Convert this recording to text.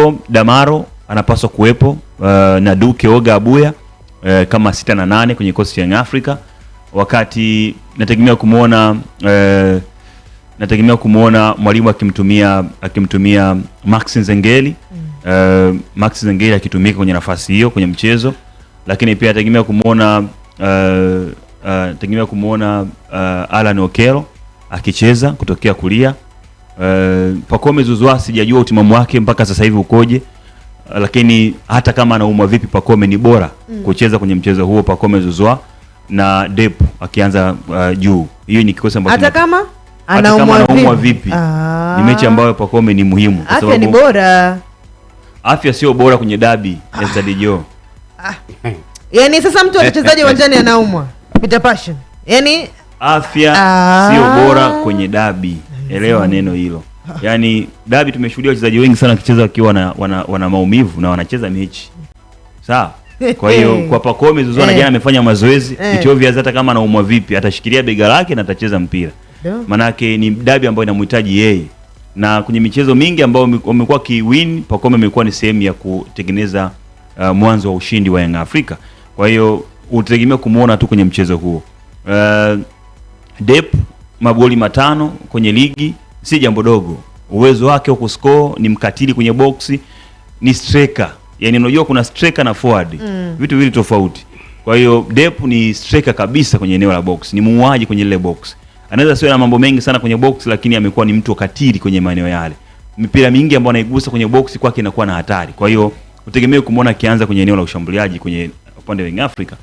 Okelo Damaro anapaswa kuwepo, na Duke Oga Abuya kama 6 na 8 kwenye kikosi cha Young Africa, wakati nategemea kumuona mwalimu akimtumia Max Nzengeli, Max Nzengeli akitumika kwenye nafasi hiyo kwenye mchezo, lakini pia nategemea kumuona Alan Okelo akicheza kutokea kulia. Pacome Zouzoua sijajua utimamu wake mpaka sasa hivi ukoje, lakini hata kama anaumwa vipi Pacome ni bora kucheza kwenye mchezo huo, Pacome Zouzoua na Depu akianza juu. Hiyo ni kikosi ambacho hata kama anaumwa vipi. Ni mechi ambayo Pacome ni muhimu kwa sababu afya ni bora. Afya sio bora kwenye dabi ya Stadijo. Yaani sasa mtu mchezaji uwanjani anaumwa, Peter Passion. Yaani afya sio bora kwenye dabi. Elewa neno hilo. Yaani dabi tumeshuhudia wachezaji wengi sana wakicheza wakiwa wana maumivu na wanacheza mechi. Sawa? Kwa hiyo kwa Pacome Zouzoua jana amefanya mazoezi, Ichovia hata kama anaumwa vipi atashikilia bega lake na atacheza mpira. Manake ni dabi ambayo inamhitaji yeye. Na kwenye michezo mingi ambayo wamekuwa kiwin, Pacome amekuwa ni sehemu ya kutengeneza mwanzo wa ushindi wa Young Africa. Kwa hiyo utategemea kumuona tu kwenye mchezo huo. Depu magoli 5 kwenye ligi si jambo dogo. Uwezo wake wa kuscore, ni mkatili kwenye boxi, ni striker. Yaani unajua kuna striker na forward. Vitu viwili tofauti. Kwa hiyo Depu ni striker kabisa kwenye eneo la box, ni muuaji kwenye ile box. Anaweza sio na mambo mengi sana kwenye box, lakini amekuwa ni mtu katili kwenye maeneo yale. Mipira mingi ambayo anaigusa kwenye box kwake inakuwa na hatari. Kwa hiyo utegemee kumuona akianza kwenye eneo la ushambuliaji kwenye upande wa Young Africa.